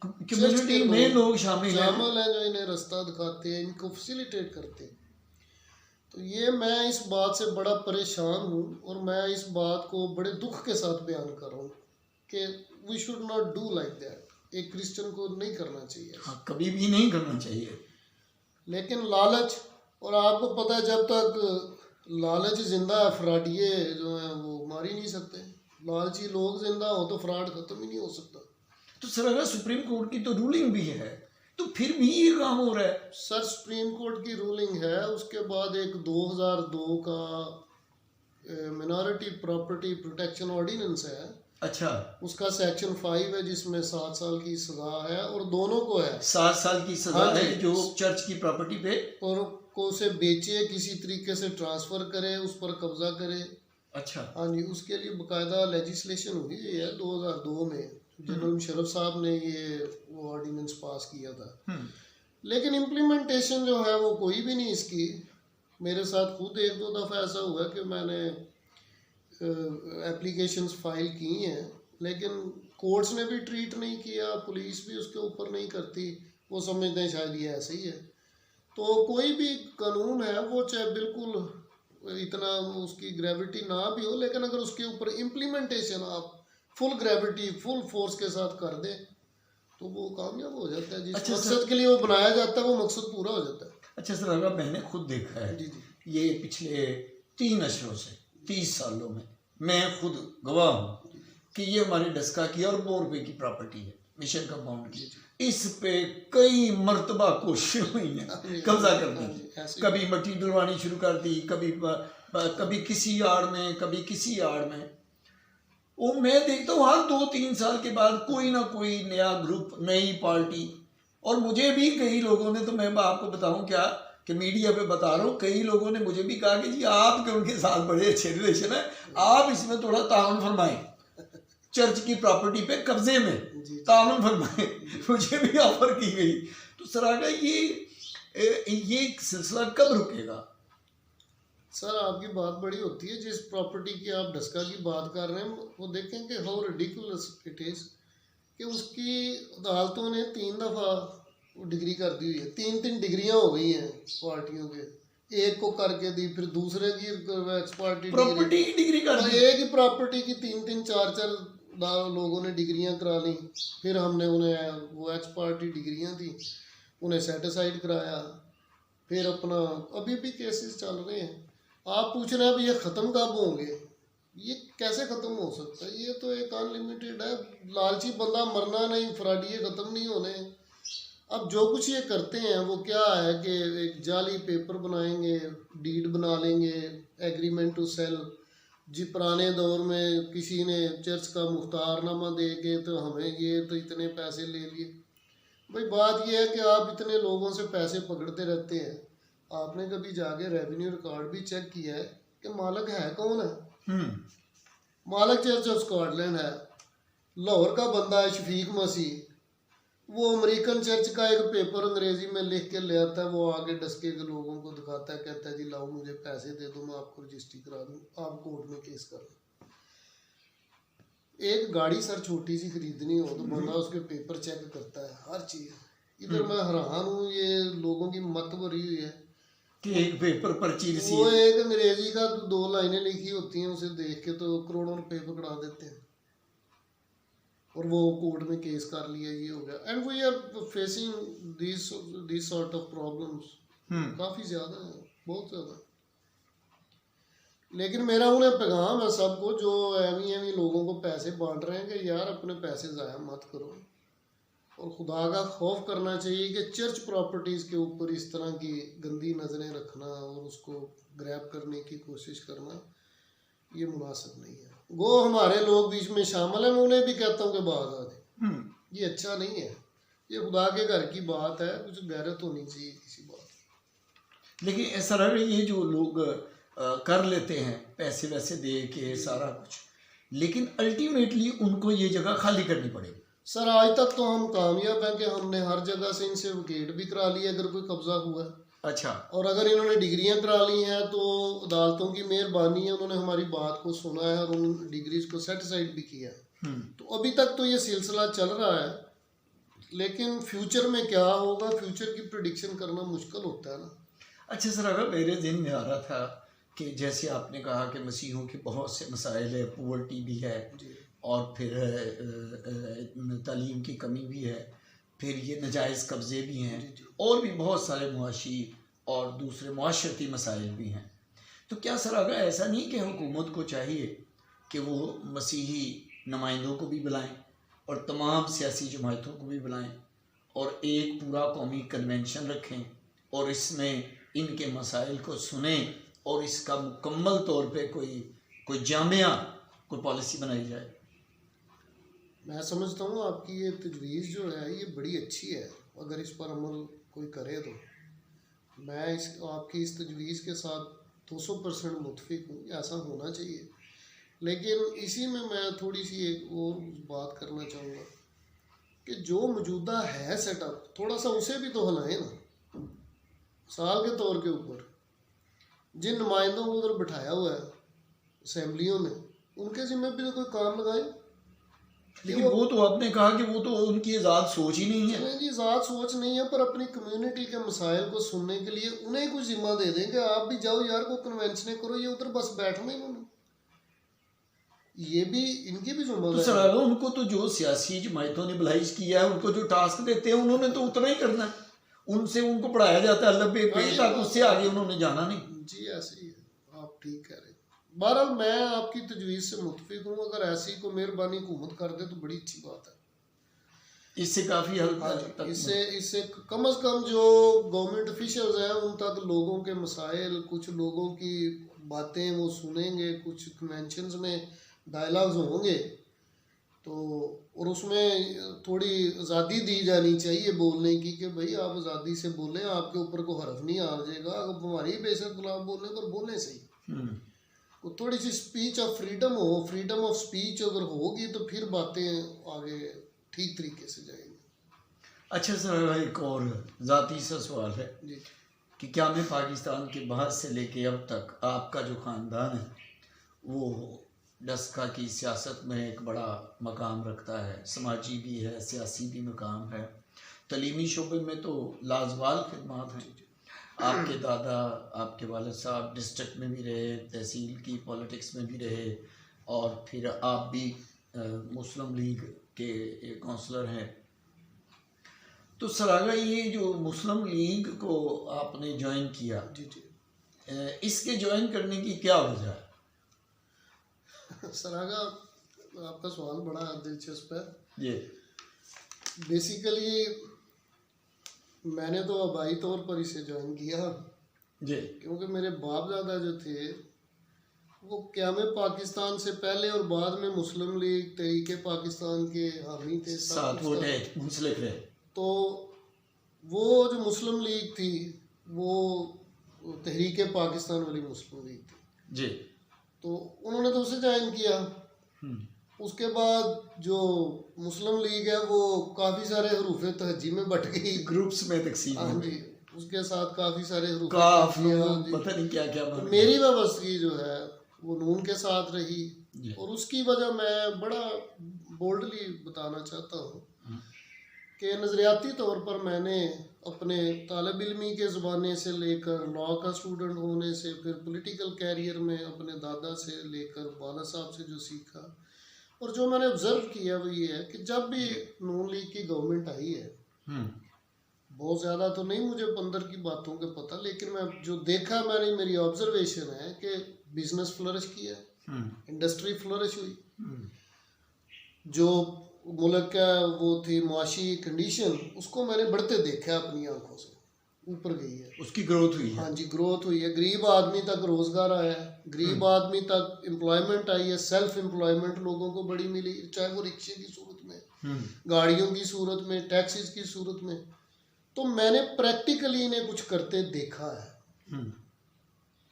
कम्युनिटी में लोग शामिल हैं जो इन्हें रास्ता दिखाते हैं, इनको फैसिलिटेट करते हैं। तो ये मैं इस बात से बड़ा परेशान हूँ, और मैं इस बात को बड़े दुख के साथ बयान कर रहा हूँ कि we should not do like that. एक क्रिश्चियन को नहीं करना चाहिए, हाँ, कभी भी नहीं करना चाहिए। लेकिन लालच, और आपको पता है जब तक लालच जिंदा है, फ्रॉडिये जो हैं वो मार ही नहीं सकते। लालची लोग जिंदा हो तो फ्रॉड खत्म ही नहीं हो सकता। तो सर अगर सुप्रीम कोर्ट की तो रूलिंग भी है, तो फिर भी ये काम हो रहा है। सर सुप्रीम कोर्ट की रूलिंग है, उसके बाद एक 2002 का मिनॉरिटी प्रॉपर्टी प्रोटेक्शन ऑर्डिनेंस है। अच्छा, उसका सेक्शन 5 है जिसमें 7 साल की सजा है, और दोनों को है 7 साल की सजा हाँ है जी। जो चर्च की प्रॉपर्टी पे, और को उसे बेचे, किसी तरीके से ट्रांसफर करे, उस पर कब्जा करे। अच्छा, हाँ जी, उसके लिए बाकायदा लेजिस्लेशन हुई है 2002 में, जनरल मुशर्रफ साहब ने ये वो ऑर्डिनेंस पास किया था। लेकिन इम्प्लीमेंटेशन जो है वो कोई भी नहीं इसकी। मेरे साथ खुद 1-2 दफ़ा ऐसा हुआ कि मैंने एप्लीकेशंस फाइल की हैं, लेकिन कोर्ट्स ने भी ट्रीट नहीं किया, पुलिस भी उसके ऊपर नहीं करती, वो समझते हैं शायद ये ऐसे ही है। तो कोई भी कानून है वो चाहे बिल्कुल इतना उसकी ग्रेविटी ना भी हो, लेकिन अगर उसके ऊपर इम्प्लीमेंटेशन आप फुल ग्रेविटी फुल फोर्स के साथ कर दें तो वो कामयाब हो जाता है। जिस अच्छा, मकसद के लिए वो बनाया जाता है वो मकसद पूरा हो जाता है। अच्छा सर, अगर मैंने खुद देखा है जी जी ये पिछले 3 अशरों से 30 सालों में मैं खुद गवाह हूँ कि ये हमारी डस्का की और 2 रुपए की प्रॉपर्टी है, मिशन कंपाउंड की। इस पे कई मर्तबा कोशिश हुई है कब्जा करने की, कभी मट्टी डलवानी शुरू कर दी, कभी किसी आड़ में, कभी किसी आड़ में। वो मैं देखता हूँ हर 2-3 साल के बाद कोई ना कोई नया ग्रुप, नई पार्टी। और मुझे भी कई लोगों ने, तो मैं आपको बताऊं क्या कि मीडिया पे बता रहा हूँ, कई लोगों ने मुझे भी कहा कि जी आपके उनके साथ बड़े अच्छे रिलेशन है, आप इसमें थोड़ा ताउन फरमाएं, चर्च की प्रॉपर्टी पे कब्जे में ताउन फरमाएं। मुझे भी ऑफर की गई। तो सर आगा ये सिलसिला कब रुकेगा? सर आपकी बात बड़ी होती है। जिस प्रॉपर्टी की आप डस्का की बात कर रहे हैं वो देखें कि हाउ रिडिकुलस इट इज़ कि उसकी अदालतों ने 3 दफ़ा डिग्री कर दी हुई है। 3-3 डिग्रियां हो गई हैं पार्टियों के, एक को करके दी, फिर दूसरे की एक्सपर्टी प्रॉपर्टी की डिग्री कर दी, एक ही प्रॉपर्टी की 3-3 4-4 लोगों ने डिग्रियां करा ली। फिर हमने उन्हें वो एक्सपर्टी डिग्रियां थी उन्हें सेटिसाइड कराया। फिर अपना अभी भी केसेस चल रहे हैं। आप पूछ रहे हैं अब ये ख़त्म कब होंगे? ये कैसे ख़त्म हो सकता है? ये तो एक अनलिमिटेड है। लालची बंदा मरना नहीं, फ्रॉडिये ख़त्म नहीं होने। अब जो कुछ ये करते हैं वो क्या है कि एक जाली पेपर बनाएंगे, डीड बना लेंगे, एग्रीमेंट टू सेल। जी पुराने दौर में किसी ने चर्च का मुख्तारनामा दे के तो हमें ये तो इतने पैसे ले लिए। भाई बात ये है कि आप इतने लोगों से पैसे पकड़ते रहते हैं, आपने कभी जाके रेवेन्यू रिकॉर्ड भी चेक किया है कि मालिक है कौन है? मालिक चर्च ऑफ स्कॉटलैंड है, लाहौर का बंदा है शफीक मसीह। वो अमेरिकन चर्च का एक पेपर अंग्रेजी में लिख के ले आता है, वो आगे डस्के के लोगों को दिखाता है, कहता है जी लाओ मुझे पैसे दे दो, मैं आपको रजिस्ट्री करा दूँ, आप कोर्ट में केस कर लो। एक गाड़ी सर छोटी सी खरीदनी हो तो बंदा उसके पेपर चेक करता है, हर चीज़। इधर मैं हैरान हूँ, ये लोगों की मत भरी हुई है कि एक पेपर पर्ची रसीद, वो एक अंग्रेजी का 2 लाइनें लिखी होती हैं, उसे देख के तो करोड़ों रुपए पकड़ा देते हैं और वो कोर्ट में केस कर लिया, ये हो गया। And we are facing this sort of problems काफ़ी ज़्यादा है, बहुत ज़्यादा। लेकिन मेरा उन्हें पैगाम है सबको जो एवी लोगों को पैसे बांट रहे हैं कि यार अपने पैसे ज़ाया मत करो और खुदा का खौफ करना चाहिए कि चर्च प्रॉपर्टीज़ के ऊपर इस तरह की गंदी नज़रें रखना और उसको ग्रैब करने की कोशिश करना ये मुनासिब नहीं है। गो हमारे लोग बीच में शामिल हैं, मैं उन्हें भी कहता हूँ कि बाज आ जाए, ये अच्छा नहीं है। ये खुदा के घर की बात है, कुछ गैरत होनी चाहिए किसी बात। लेकिन ऐसा रहा ये जो लोग कर लेते हैं पैसे वैसे दे के सारा कुछ, लेकिन अल्टीमेटली उनको ये जगह खाली करनी पड़ेगी। सर आज तक तो हम कामयाब हैं कि हमने हर जगह से इनसे विकेट भी करा लिया अगर कोई कब्जा हुआ है। अच्छा, और अगर इन्होंने डिग्रियां करा ली हैं तो अदालतों की मेहरबानी है, उन्होंने हमारी बात को सुना है और उन डिग्रीज को सेटिसाइड भी किया है। तो अभी तक तो ये सिलसिला चल रहा है, लेकिन फ्यूचर में क्या होगा, फ्यूचर की प्रिडिक्शन करना मुश्किल होता है ना। अच्छा सर, अगर मेरे ज़हन में आ रहा था कि जैसे आपने कहा कि मसीहों के बहुत से मसाइल है, पुअर्टी भी है और फिर तालीम की कमी भी है, फिर ये नजायज़ कब्ज़े भी हैं और भी बहुत सारे मुआशी और दूसरे मुआशरती मसाइल भी हैं। तो क्या सर अगर ऐसा नहीं कि हुकूमत को चाहिए कि वो मसीही नुमाइंदों को भी बुलाएं और तमाम सियासी जमातों को भी बुलाएं और एक पूरा कौमी कन्वेंशन रखें और इसमें इनके मसाइल को सुने और इसका मुकम्मल तौर पे कोई जामिया कोई पॉलिसी बनाई जाए? मैं समझता हूँ आपकी ये तजवीज़ जो है ये बड़ी अच्छी है, अगर इस पर अमल कोई करे तो मैं आपकी इस तजवीज़ के साथ 200% मुतफिक हूँ, ऐसा होना चाहिए। लेकिन इसी में मैं थोड़ी सी एक और बात करना चाहूँगा कि जो मौजूदा है सेटअप, थोड़ा सा उसे भी तो हिलाएं ना। साल के तौर के ऊपर जिन नुमाइंदों को उधर बिठाया हुआ है असेंबलियों में, उनके ज़िम्मे भी तो कोई काम लगाएं। लेकिन वो तो आपने कहा कि वो तो उनकी आज़ाद सोच ही नहीं है। नहीं जी, आज़ाद सोच नहीं है, पर अपनी कम्युनिटी के मसाइल को सुनने के लिए उन्हें कुछ जिम्मा दे दें कि आप भी जाओ यार, को कन्वेंशन करो, ये उधर बस बैठना ही उन्होंने, ये भी इनकी भी जिम्मेदारी। तो सर उनको तो जो सियासी जमातों ने बुलाइश किया है, उनको जो टास्क देते हैं उन्होंने तो उतना ही करना है, उनसे उनको पढ़ाया जाता है लब्बे पे तक, उससे आगे उन्होंने जाना नहीं। जी ऐसे ही है, आप ठीक कह रहे हैं। बहरहाल मैं आपकी तजवीज़ से मुतफिक हूँ, अगर ऐसी को मेहरबानी हुकूमत कर दे तो बड़ी अच्छी बात है। इससे काफ़ी हद हाँ तक जी, इससे कम अज़ कम जो गवर्नमेंट ऑफिशियल्स हैं उन तक लोगों के मसाइल, कुछ लोगों की बातें वो सुनेंगे, कुछ कन्वेंशंस में डायलॉग्स होंगे तो, और उसमें थोड़ी आज़ादी दी जानी चाहिए बोलने की कि भाई आप आज़ादी से बोलें, आपके ऊपर को हर्फ नहीं आ जाएगा, अब हमारी बेशक खिलाफ बोलने पर बोलने सही। तो थोड़ी सी स्पीच ऑफ फ्रीडम हो, फ्रीडम ऑफ स्पीच अगर होगी तो फिर बातें आगे ठीक तरीके से जाएंगी। अच्छा सर, एक और ज़ाती सा सवाल है जी कि क्या मैं पाकिस्तान के बाहर से लेके अब तक आपका जो ख़ानदान है वो डस्का की सियासत में एक बड़ा मकाम रखता है, समाजी भी है, सियासी भी मकाम है, तलीमी शोबे में तो लाजवाल खिदमात हैं। आपके दादा, आपके वालिद साहब डिस्ट्रिक्ट में भी रहे, तहसील की पॉलिटिक्स में भी रहे, और फिर आप भी मुस्लिम लीग के काउंसलर हैं। तो सरागा, ये जो मुस्लिम लीग को आपने ज्वाइन किया, जी जी इसके ज्वाइन करने की क्या वजह है? सरागा, आपका सवाल बड़ा दिलचस्प है। ये बेसिकली मैंने तो आबाई तौर पर इसे ज्वाइन किया जी, क्योंकि मेरे बाप दादा जो थे वो क़याम पाकिस्तान से पहले और बाद में मुस्लिम लीग तहरीके पाकिस्तान के हामी थे, सब साथ कुछ वो था। रहे, मुंसलिक रहे। तो वो जो मुस्लिम लीग थी वो तहरीके पाकिस्तान वाली मुस्लिम लीग थी, जी, तो उन्होंने तो उसे ज्वाइन किया। उसके बाद जो मुस्लिम लीग है वो काफ़ी सारे हरूफ तहजी में बट गई, ग्रुप्स में तकसीम हाँ हो जी, गई, उसके साथ काफ़ी सारे हरूफ काफ तहजी, हाँ लोग जी। पता नहीं क्या क्या तो बन मेरी वाबस्तगी जो है वो नून के साथ रही, जी। और उसकी वजह मैं बड़ा बोल्डली बताना चाहता हूँ कि नज़रियाती तौर पर मैंने अपने तालिब इल्मी के ज़माने से लेकर लॉ का स्टूडेंट होने से, फिर पॉलिटिकल कैरियर में अपने दादा से लेकर वाला साहब से जो सीखा, और जो मैंने ऑब्ज़र्व किया वो ये है कि जब भी नून लीग की गवर्नमेंट आई है, बहुत ज़्यादा तो नहीं मुझे अंदर की बातों के पता, लेकिन मैं जो देखा मैंने, मेरी ऑब्जर्वेशन है कि बिजनेस फ्लरिश किया, इंडस्ट्री फ्लरिश हुई, जो मुल्क का वो थी मुआशी कंडीशन उसको मैंने बढ़ते देखा अपनी आंखों से, ऊपर गई है, उसकी ग्रोथ हुई है। हाँ जी, ग्रोथ हुई है, गरीब आदमी तक रोज़गार आया है, गरीब आदमी तक एम्प्लॉयमेंट आई है, सेल्फ एम्प्लॉयमेंट लोगों को बड़ी मिली, चाहे वो रिक्शे की सूरत में, गाड़ियों की सूरत में, टैक्सीज की सूरत में। तो मैंने प्रैक्टिकली इन्हें कुछ करते देखा है,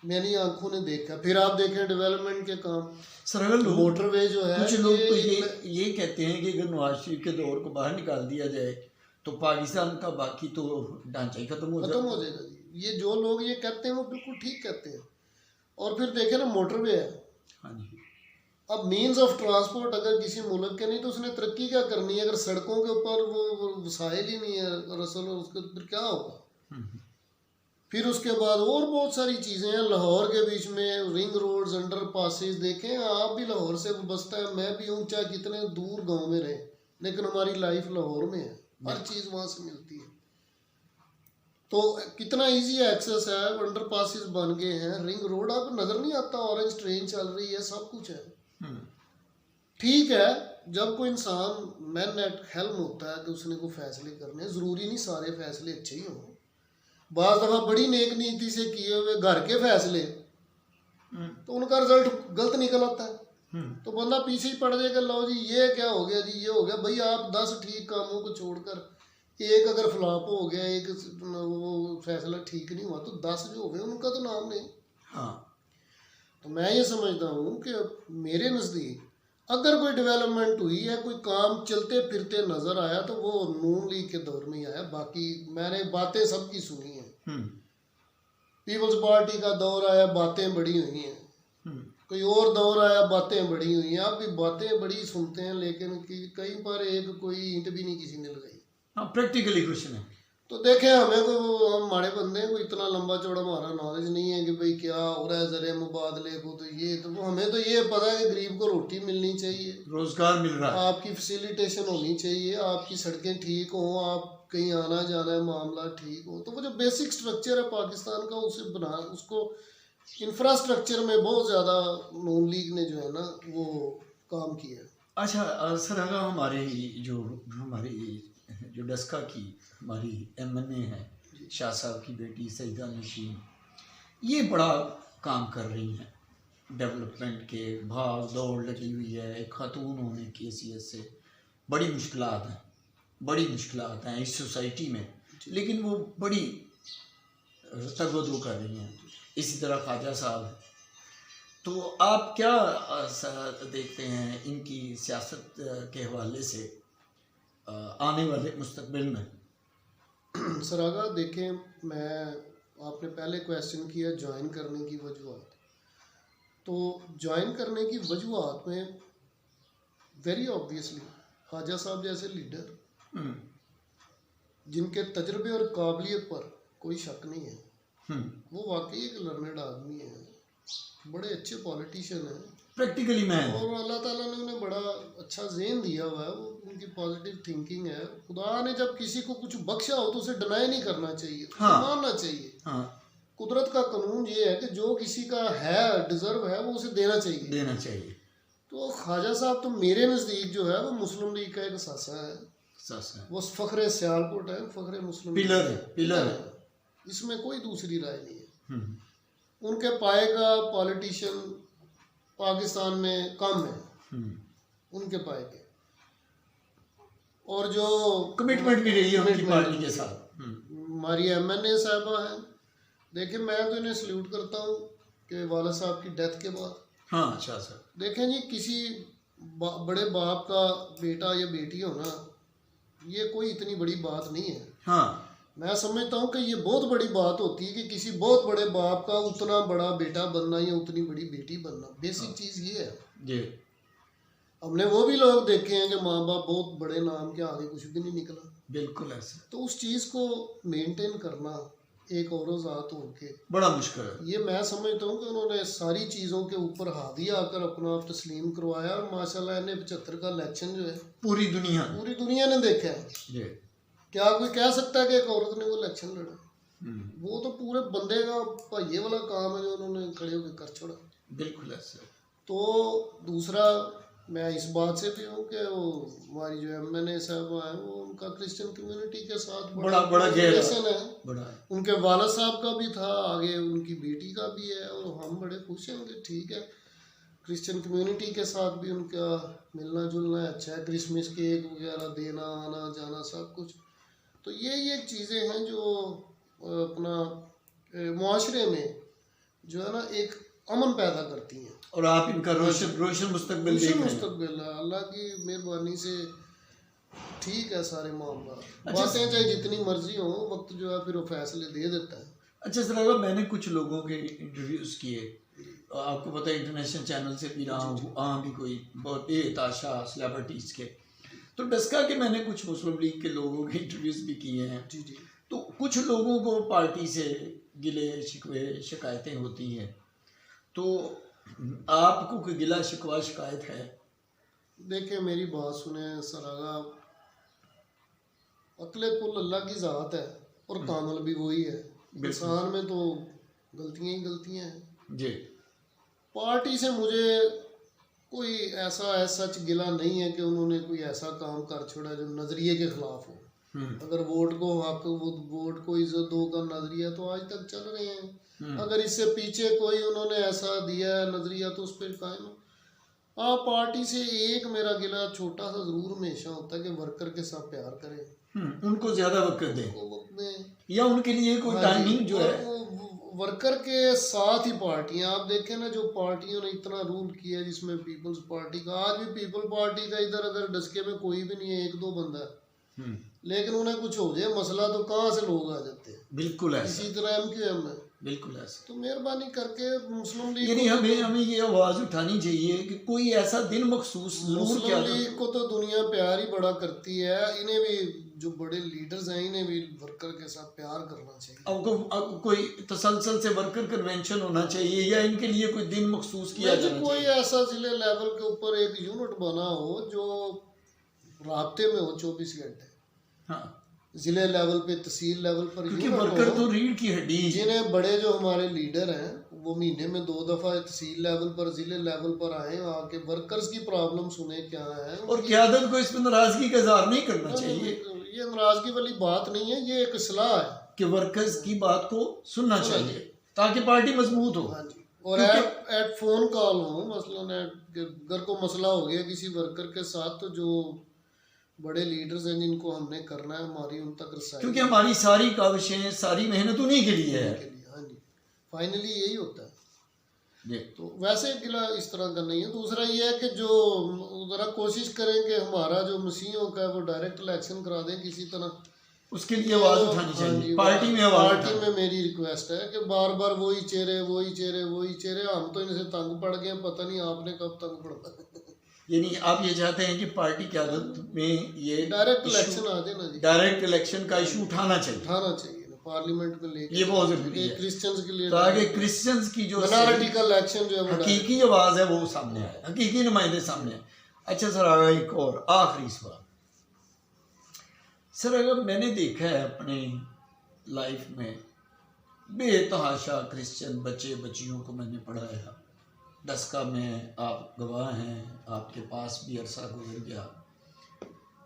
मैंने आंखों ने देखा। फिर आप देखें डेवलपमेंट के काम, सर अगर लोग, मोटरवे जो है, कुछ लोग तो ये कहते हैं कि अगर नवाज शरीफ के दौर को बाहर निकाल दिया जाए तो पाकिस्तान का बाकी तो ढांचा ही खत्म हो जाएगा जी। ये जो लोग ये कहते हैं वो बिल्कुल ठीक कहते हैं। और फिर देखें ना, मोटरवे है, हाँ जी, अब मीन्स ऑफ ट्रांसपोर्ट अगर किसी मुल्क के नहीं तो उसने तरक्की क्या करनी है? अगर सड़कों के ऊपर वो वसाइल ही नहीं है रसल, उसके फिर क्या होगा? फिर उसके बाद और बहुत सारी चीज़ें हैं, लाहौर के बीच में रिंग रोड्स, अंडर पासेज, देखें आप भी लाहौर से बसता है, मैं भी हूँ, चाहे कितने दूर गांव में रहे, लेकिन हमारी लाइफ लाहौर में है, हर चीज़ वहाँ से मिलती है। तो कितना इजी एक्सेस है, अंडर पासेज बन गए हैं, रिंग रोड अब नज़र नहीं आता, ऑरेंज ट्रेन चल रही है, सब कुछ है। ठीक है, जब कोई इंसान मैन एट हेल्म होता है तो उसने को फैसले करने, ज़रूरी नहीं सारे फैसले अच्छे ही हों, बाज़ दफ़ा बड़ी नेक नीति से किए हुए घर के फैसले तो उनका रिजल्ट गलत निकल आता है, तो बंदा पीछे ही पड़ जाएगा, लो जी ये क्या हो गया जी, ये हो गया। भाई आप 10 ठीक कामों को छोड़कर एक अगर फ्लॉप हो गया, एक वो फैसला ठीक नहीं हुआ, तो 10 जो हो गए उनका तो नाम नहीं। हाँ, तो मैं ये समझता हूँ कि मेरे नज़दीक अगर कोई डेवलपमेंट हुई है, कोई काम चलते फिरते नज़र आया तो वो नून लीग के दौर में ही आया। बाकी मैंने बातें सबकी सुनी हैं, पीपल्स पार्टी का दौर आया, बातें बड़ी हुई हैं, कोई और दौर आया, बातें बड़ी हुई हैं। आप भी बातें बड़ी सुनते हैं, लेकिन कहीं पर एक कोई ईंट भी नहीं किसी ने लगाई। हाँ, प्रैक्टिकली कुछ नहीं। तो देखें, हमें को हम हमारे बंदे को इतना लंबा चौड़ा हमारा नॉलेज नहीं है कि भाई क्या हो रहा है ज़रिए मुबादले को, तो ये तो हमें तो ये पता है कि गरीब को रोटी मिलनी चाहिए, रोजगार मिल रहा है, आपकी फैसिलिटेशन होनी चाहिए, आपकी सड़कें ठीक हों, आप कहीं आना जाना है मामला ठीक हो। तो वो जो बेसिक स्ट्रक्चर है पाकिस्तान का, उसे बना, उसको इंफ्रास्ट्रक्चर में बहुत ज़्यादा नून लीग ने जो है ना वो काम किया है। अच्छा सर, अगर हमारी जो डस्का की हमारी MNA है शाह साहब की बेटी सईदा नशीन, ये बड़ा काम कर रही हैं डेवलपमेंट के, भाग दौड़ लगी हुई है। एक खातून होने की हैसियत से बड़ी मुश्किलात हैं इस सोसाइटी में, लेकिन वो बड़ी तगदो कर रही हैं। इसी तरह ख्वाजा साहब हैं। तो आप क्या देखते हैं इनकी सियासत के हवाले से आने वाले मुस्तकबिल में? सरागा देखें, आपने पहले क्वेश्चन किया ज्वाइन करने की वजूहत। तो ज्वाइन करने की वजूहत में वेरी ऑब्वियसली ख्वाजा साहब जैसे लीडर जिनके तजर्बे और काबिलियत पर कोई शक नहीं है, वो वाकई एक लर्नेड आदमी है, बड़े अच्छे पॉलिटिशियन हैं, प्रैक्टिकली मैन, और अल्लाह ताला ने उन्हें बड़ा अच्छा ज़हन दिया हुआ है। वो उनकी पॉजिटिव थिंकिंग है। खुदा ने जब किसी को कुछ बख्शा हो तो उसे डिनाई नहीं करना चाहिए, हाँ, मानना चाहिए। हाँ, कुदरत का कानून ये है कि जो किसी का है, डिजर्व है, वो उसे देना चाहिए। तो ख्वाजा साहब तो मेरे नज़दीक जो है वो मुस्लिम लीग का एक सासा है, वो फ़ख्रे सियालकोट है, फ़ख्रे मुस्लिम पिलर है। इसमें कोई दूसरी राय नहीं है। उनके पाए का पॉलिटिशियन पाकिस्तान में कम है, उनके पाए के, और जो कमिटमेंट भी रही है उनकी पार्टी के साथ। हमारी MNA साहबा हैं, देखिए मैं तो इन्हें सल्यूट करता हूँ कि वाला साहब की डेथ के बाद, हाँ अच्छा सर, देखें जी, किसी बड़े बाप का बेटा या बेटी होना ये कोई इतनी बड़ी बात नहीं है। हाँ, मैं समझता हूँ कि ये बहुत बड़ी बात होती है कि किसी बहुत बड़े बाप का उतना बड़ा बेटा बनना या उतनी बड़ी बेटी बनना। बेसिक चीज़ ये है जी। हमने वो भी लोग देखे हैं कि माँ बाप बहुत बड़े नाम के आगे कुछ भी नहीं निकला। बिल्कुल ऐसा। तो उस चीज़ को मेंटेन करना एक और ज़ात होके बड़ा मुश्किल है। ये मैं समझता हूँ कि उन्होंने सारी चीज़ों के ऊपर हादी आकर अपना आप तस्लीम करवाया, और माशाल्लाह ने 75 का इलेक्शन जो है पूरी दुनिया ने देखा है। जी। क्या कोई कह सकता है कि एक औरत ने वो इलेक्शन लड़ा? वो तो पूरे बंदे का भाइये वाला काम है जो उन्होंने खड़े होकर कर छोड़ा। बिल्कुल ऐसा। तो दूसरा मैं इस बात से भी हूँ कि वो हमारी जो MNA साहब हैं वो उनका क्रिश्चियन कम्युनिटी के साथ बड़ा रिलेशन है। बड़ा उनके वाला साहब का भी था, आगे उनकी बेटी का भी है, और हम बड़े खुश हैं कि ठीक है, क्रिश्चियन कम्युनिटी के साथ भी उनका मिलना जुलना अच्छा है, क्रिसमस केक वगैरह देना आना जाना सब कुछ। तो ये चीज़ें हैं जो अपना मुआशरे में जो है ना एक अमन पैदा करती हैं, और आप इनका रोशन मुस्तकबिल देख रहे हैं। अल्लाह की मेहरबानी से ठीक है सारे मामला। बातें चाहे जितनी मर्जी हो, वक्त जो है फिर वो फैसले दे देता है। अच्छा सर, अगर मैंने कुछ लोगों के इंटरव्यूज़ किए, आपको पता है इंटरनेशनल चैनल से भी रहा हूँ, वहाँ भी कोई बहुत बेताशा सेलिब्रिटीज़ के, तो डस्का के मैंने कुछ मुस्लिम लीग के लोगों के इंटरव्यूज़ भी किए हैं। जी जी। तो कुछ लोगों को पार्टी से गिले शिकवे शिकायतें होती हैं, तो आपको कोई गिला शिकवा शिकायत है? देखिए मेरी बात सुने सरागा, अक्ले कुल अल्लाह की ज़ात है और कामल भी वही है। इंसान में तो गलतियाँ ही गलतियाँ हैं जी। पार्टी से मुझे कोई ऐसा सच गिला नहीं है कि उन्होंने कोई ऐसा काम कर छोड़ा जो नज़रिए के ख़िलाफ़ हो। अगर वोट को हक, वोट को इज्जत दो का नज़रिया तो आज तक चल रहे हैं। अगर इससे पीछे कोई उन्होंने ऐसा दिया है नज़रिया तो उस पर कायम। हाँ, पार्टी से एक मेरा गिला छोटा सा ज़रूर हमेशा होता है कि वर्कर के साथ प्यार करें, उनको ज़्यादा वक्त दें, या उनके लिए कोई टाइमिंग जो है वर्कर के साथ ही पार्टियां। आप देखें ना, जो पार्टियों ने इतना रूल किया है, जिसमें पीपल्स पार्टी का, आज भी पीपल पार्टी का इधर अगर डस्के में कोई भी नहीं है, एक दो बंदा है, लेकिन उन्हें कुछ हो जाए मसला तो कहाँ से लोग आ जाते हैं। बिल्कुल ऐसा। इसी तरह MQM है। बिल्कुल ऐसा। तो मेहरबानी करके मुस्लिम लीग, यानी हमें ये आवाज़ उठानी चाहिए कि कोई ऐसा दिन मखसूस मुस्लिम लीग को तो दुनिया प्यार ही बड़ा करती है। इन्हें भी जो बड़े लीडर्स हैं, इन्हें भी वर्कर के साथ प्यार करना चाहिए। अब कोई तसलसल से वर्कर कन्वेंशन होना चाहिए, या इनके लिए कोई दिन मखसूस किया जाना चाहिए? कोई ऐसा जिले लेवल के ऊपर एक यूनिट बना हो जो राब्ते में हो 24 घंटे। हाँ, जिले लेवल पे, तहसील लेवल पर, क्योंकि वर्कर तो रीढ़ की हड्डी, जिन्हें बड़े जो हमारे लीडर हैं वो महीने में 2 दफ़ा तहसील लेवल पर ज़िले लेवल पर आए, आके वर्कर्स की प्रॉब्लम सुने क्या है। और क़यादत को इसमें नाराजगी का इजहार नहीं करना चाहिए ये नाराजगी वाली बात नहीं है, ये एक सलाह है कि वर्कर्स की बात को सुनना चाहिए ताकि पार्टी मजबूत हो। हाँ जी। और एट फोन कॉल हो, मसलन अगर को मसला हो गया किसी वर्कर के साथ, तो जो बड़े लीडर्स हैं जिनको हमने करना है, हमारी उन तक रसाई क्योंकि हमारी सारी काविशें, सारी मेहनत उन्हीं के लिए है। हाँ जी, फाइनली यही होता है। जी। तो वैसे गिला इस तरह का नहीं है। दूसरा ये है कि जो ज़रा कोशिश करें कि हमारा जो मसीहों का है वो डायरेक्ट इलेक्शन करा दें किसी तरह, उसके लिए आवाज़ उठानी चाहिए। पार्टी में आवाज़ पार्टी में मेरी रिक्वेस्ट है कि बार बार वही चेहरे वही चेहरे वही चेहरे, हम तो इनसे तंग पड़ गए, पता नहीं आपने कब तंग पड़ना। यानी आप ये चाहते हैं कि पार्टी की आदत में ये डायरेक्ट इलेक्शन आ जाए ना जी, डायरेक्ट इलेक्शन का इशू उठाना चाहिए ना पार्लियामेंट में लेके, ये बहुत जरूरी है क्रिश्चियंस के लिए, ताकि क्रिश्चियंस की जो माइनॉरिटी का इलेक्शन जो है हकीकी आवाज़ है वो सामने आए, हकीकी नुमाइंदे सामने आए। अच्छा सर, आगे एक और आखिरी सवाल सर, अगर मैंने देखा है अपनी लाइफ में बेतहाशा क्रिश्चियन बच्चे बच्चियों को मैंने पढ़ाया, 10 का में आप गवाह हैं, आपके पास भी अरसा गुजर गया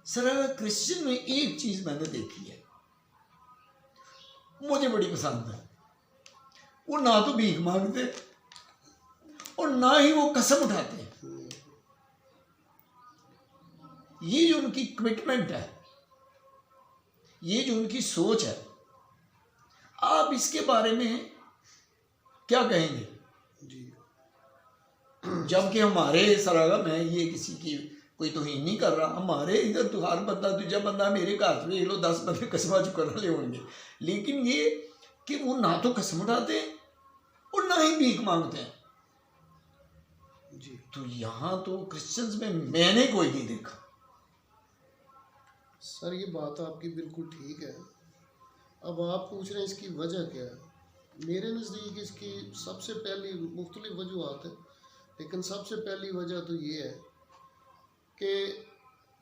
सर। अगर क्रिश्चियन में एक चीज़ मैंने देखी है, मुझे बड़ी पसंद है, वो ना तो भीख मांगते और ना ही वो कसम उठाते हैं। ये जो उनकी कमिटमेंट है, ये जो उनकी सोच है, आप इसके बारे में क्या कहेंगे? जी। जबकि हमारे सरागा, मैं ये किसी की कोई तौहीन नहीं कर रहा, हमारे इधर तो हर बंदा दूजा बंदा मेरे घर में लो 10 बंदे कसमा चुकने ले होंगे, लेकिन ये कि वो ना तो कसम उठाते हैं और ना ही भीख मांगते हैं जी। तो यहाँ तो क्रिश्चियंस में मैंने कोई नहीं देखा। सर ये बात आपकी बिल्कुल ठीक है। अब आप पूछ रहे हैं इसकी वजह क्या है। मेरे नज़दीक इसकी सबसे पहली मुख्तलिफ वजूहात है, लेकिन सबसे पहली वजह तो ये है कि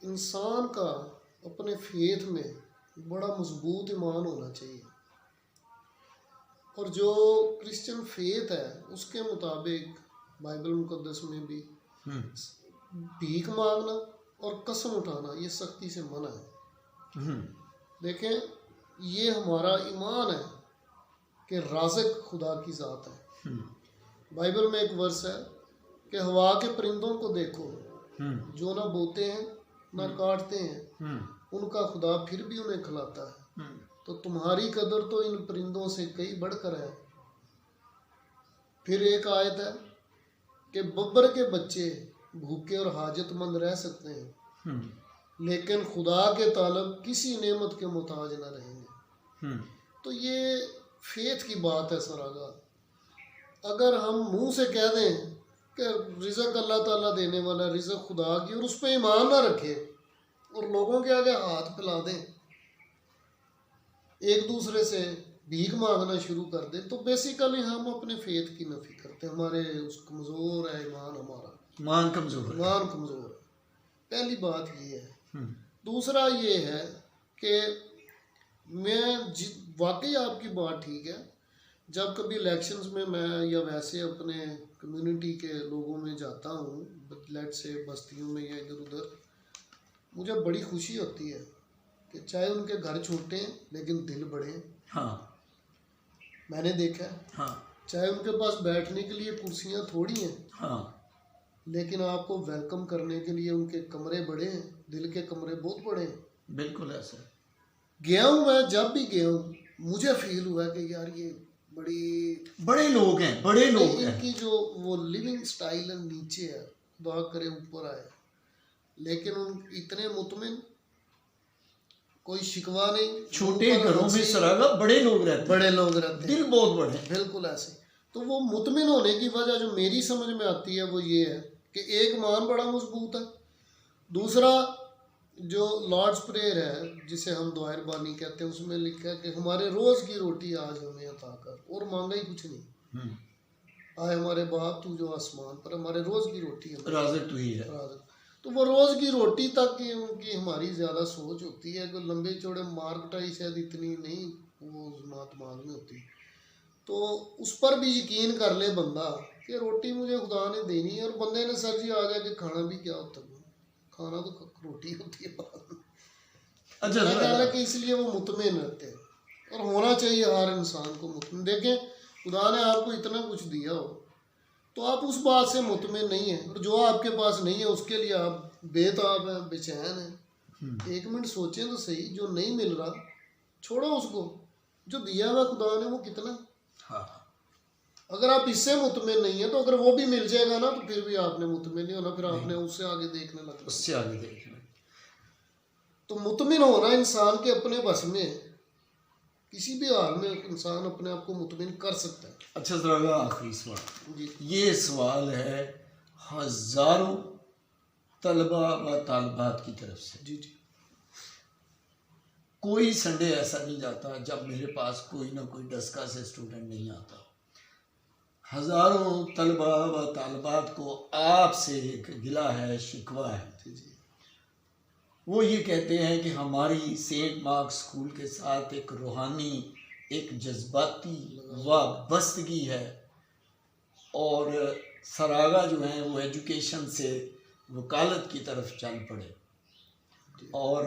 इंसान का अपने फेथ में बड़ा मजबूत ईमान होना चाहिए, और जो क्रिश्चियन फेथ है उसके मुताबिक बाइबल मुकद्दस में भी भीख मांगना और कसम उठाना ये सख्ती से मना है। देखें, ये हमारा ईमान है कि राज़िक खुदा की ज़ात है। बाइबल में एक वर्स है कि हवा के परिंदों को देखो, जो ना बोते हैं ना काटते हैं, उनका खुदा फिर भी उन्हें खिलाता है, तो तुम्हारी कदर तो इन परिंदों से कई बढ़कर है। फिर एक आयत है कि बब्बर के बच्चे भूखे और हाजतमंद रह सकते हैं, लेकिन खुदा के तालब किसी नेमत के मुताज न रहेंगे। तो ये फेथ की बात है सरागा। अगर हम मुंह से कह दें कि रिज़्क़ अल्लाह ताला देने वाला, रिज़्क़ खुदा की, और उस पर ईमान ना रखें और लोगों के आगे हाथ फैला दें, एक दूसरे से भीख मांगना शुरू कर दें, तो बेसिकली हम अपने फेथ की नफी करते हैं। हमारे उस कमज़ोर है ईमान, हमारा ईमान कमज़ोर है। पहली बात ये है। दूसरा ये है कि वाकई आपकी बात ठीक है, जब कभी इलेक्शंस में मैं या वैसे अपने कम्युनिटी के लोगों में जाता हूँ, लेट से बस्तियों में या इधर उधर, मुझे बड़ी खुशी होती है कि चाहे उनके घर छोटे हैं लेकिन दिल बड़े हैं। हाँ, मैंने देखा है। हाँ, चाहे उनके पास बैठने के लिए कुर्सियाँ थोड़ी हैं, हाँ, लेकिन आपको वेलकम करने के लिए उनके कमरे बड़े हैं, दिल के कमरे बहुत बड़े हैं। बिल्कुल ऐसा गया हूँ मैं, जब भी गया हूँ मुझे फील हुआ कि यार ये बड़े लोग हैं, बड़े लोग हैं। इनकी जो वो लिविंग स्टाइल है नीचे है, दुआ करे ऊपर आए, लेकिन उन इतने मुतमिन, कोई शिकवा नहीं। छोटे घरों में सरागा बड़े लोग रहते हैं, दिल बहुत बड़े, बिल्कुल ऐसे। तो वो मुतमिन होने की वजह जो मेरी समझ में आती है वो ये है कि एक मान बड़ा मजबूत है। दूसरा जो लॉर्ड्स प्रेयर है जिसे हम दुआए बानी कहते हैं, उसमें लिखा है कि हमारे रोज़ की रोटी आज हमें अता कर, और मांगा ही कुछ नहीं। आए हमारे बाप तू जो आसमान पर, हमारे रोज़ की रोटी है, राज़िक तू ही है। तो वो रोज़ की रोटी तक की उनकी हमारी ज़्यादा सोच होती है कि लंबे चौड़े मार्केटाई शायद इतनी नहीं वो मात मांग में होती। तो उस पर भी यकीन कर ले बंदा कि रोटी मुझे खुदा ने देनी है, और बंदे ने सर जी आ जाके खाना भी क्या होता है, खाना तो रोटी होती है। अच्छा मेरा ख्याल है कि इसलिए वो मुतमिन रहते हैं, और होना चाहिए हर इंसान को मुतमिन। देखें, खुदा ने आपको इतना कुछ दिया हो तो आप उस बात से मुतमिन नहीं है, और जो आपके पास नहीं है उसके लिए आप बेताब हैं, बेचैन हैं। एक मिनट सोचें तो सही, जो नहीं मिल रहा छोड़ो उसको, जो दिया हुआ खुदा ने वो कितना। हाँ, अगर आप इससे मुतमिन नहीं है तो अगर वो भी मिल जाएगा ना तो फिर भी आपने मुतमिन नहीं होना, फिर आपने उससे आगे देखने लगना। उससे आगे देखना। तो मुतमिन होना इंसान के अपने बस में है, किसी भी हाल में इंसान अपने आप को मुतमिन कर सकता है। अच्छा जरा आखिरी सवाल, जी ये सवाल है हजारों तलबा व तालबात की तरफ से। जी जी कोई संडे ऐसा नहीं जाता जब मेरे पास कोई ना कोई डस्का से स्टूडेंट नहीं आता। हजारों तलबा व तालबात को आपसे एक गिला है, शिकवा है। जी जी वो ये कहते हैं कि हमारी सेंट मार्क्स स्कूल के साथ एक रूहानी, एक जज्बाती वाबस्तगी है, और सरागा जो है वो एजुकेशन से वकालत की तरफ चल पड़े। और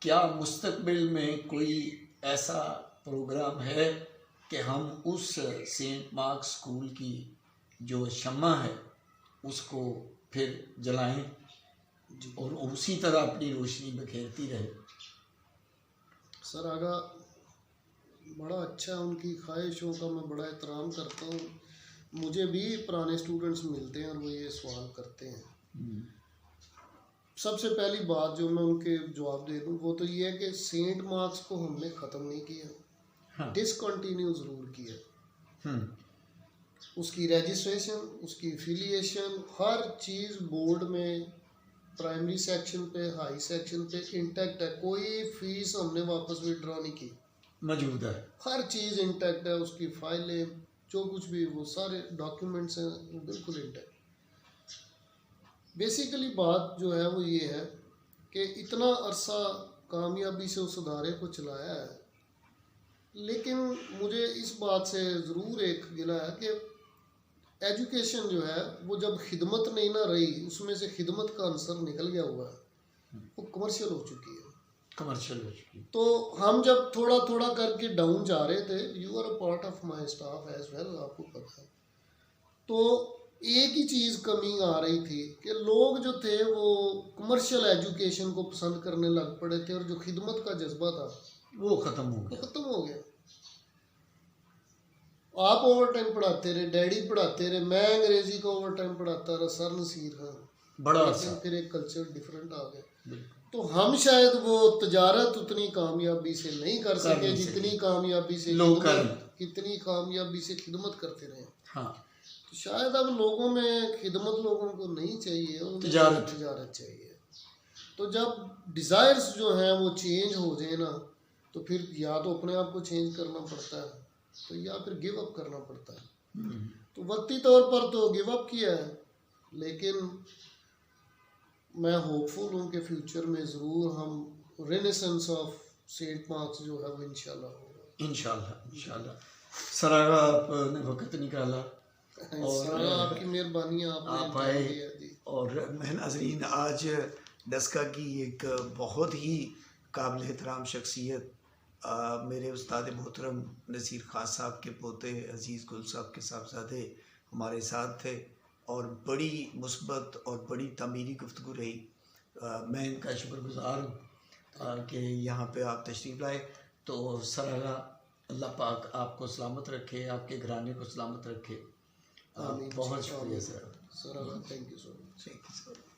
क्या मुस्तकबिल में कोई ऐसा प्रोग्राम है कि हम उस सेंट मार्क्स स्कूल की जो शम्मा है उसको फिर जलाएं और उसी तरह अपनी रोशनी बखेरती रहे? सर आगा बड़ा अच्छा, उनकी ख्वाहिशों का मैं बड़ा एहतराम करता हूँ। मुझे भी पुराने स्टूडेंट्स मिलते हैं और वो ये सवाल करते हैं। सबसे पहली बात जो मैं उनके जवाब दे दूँ वो तो ये है कि सेंट मार्क्स को हमने ख़त्म नहीं किया, हाँ। डिसकंटिन्यू ज़रूर किया। उसकी रजिस्ट्रेशन, उसकी एफिलिएशन, हर चीज़ बोर्ड में, प्राइमरी सेक्शन पे, हाई सेक्शन पे इंटैक्ट है। कोई फीस हमने वापस विड्रॉ नहीं की, मौजूद है। हर चीज़ इंटैक्ट है। उसकी फाइलें, जो कुछ भी, वो सारे डॉक्यूमेंट्स हैं, वो बिल्कुल इंटैक्ट। बेसिकली बात जो है वो ये है कि इतना अरसा कामयाबी से उस अदारे को चलाया है, लेकिन मुझे इस बात से ज़रूर एक गिला है कि एजुकेशन जो है वो जब खिदमत नहीं ना रही, उसमें से खिदमत का आंसर निकल गया हुआ है, वो कमर्शियल हो चुकी है। कमर्शियल हो चुकी। तो हम जब थोड़ा थोड़ा करके डाउन जा रहे थे, you are a part of my staff as well, आपको पता है, तो एक ही चीज़ कमी आ रही थी कि लोग जो थे वो कमर्शियल एजुकेशन को पसंद करने लग पड़े थे, और जो खिदमत का जज्बा था वो ख़त्म हो वो गया। ख़त्म हो गया। आप ओवर टाइम पढ़ाते रहे, डैडी पढ़ाते रहे, मैं अंग्रेजी का ओवर टाइम पढ़ाता रहा, सर नसीर खान, बड़ा लेकिन अच्छा। फिर एक कल्चर डिफरेंट आ गया। बिल्कुल। तो हम शायद वो तजारत उतनी कामयाबी से नहीं कर सके नहीं जितनी कामयाबी से लोग कर कितनी कामयाबी से खिदमत करते रहे। हाँ, तो शायद अब लोगों में खिदमत लोगों को नहीं चाहिए, उनको तिजारत चाहिए। तो जब डिज़ायर्स जो हैं वो चेंज हो जाए ना, तो फिर या तो अपने आप को चेंज करना पड़ता है, तो या फिर गिव अप करना पड़ता है। तो वक्ती तौर पर तो गिव अप किया है, लेकिन मैं होपफुल हूँ कि फ्यूचर में ज़रूर हम रेनेसेंस ऑफ सेंट मार्क्स जो है वो इंशाल्लाह होगा। इंशाल्लाह। सरागा आपने वक्त निकाला और आपकी मेहरबानी, आप आए। जी। और मैं नाज़रीन, आज डस्का की एक बहुत ही काबिल एहतराम शख्सियत मेरे उस्ताद मोहतरम नसीर खान साहब के पोते अज़ीज़ गुल साहब के साहबजादे हमारे साथ थे, और बड़ी मुस्बत और बड़ी तामीरी गुफ्तगू रही। मैं इनका शुक्रगुज़ार हूँ कि यहाँ पे आप तशरीफ़ लाए। तो सरागा, अल्लाह पाक आपको सलामत रखे, आपके घराने को सलामत रखे। बहुत शुक्रिया sir. Thank you so much.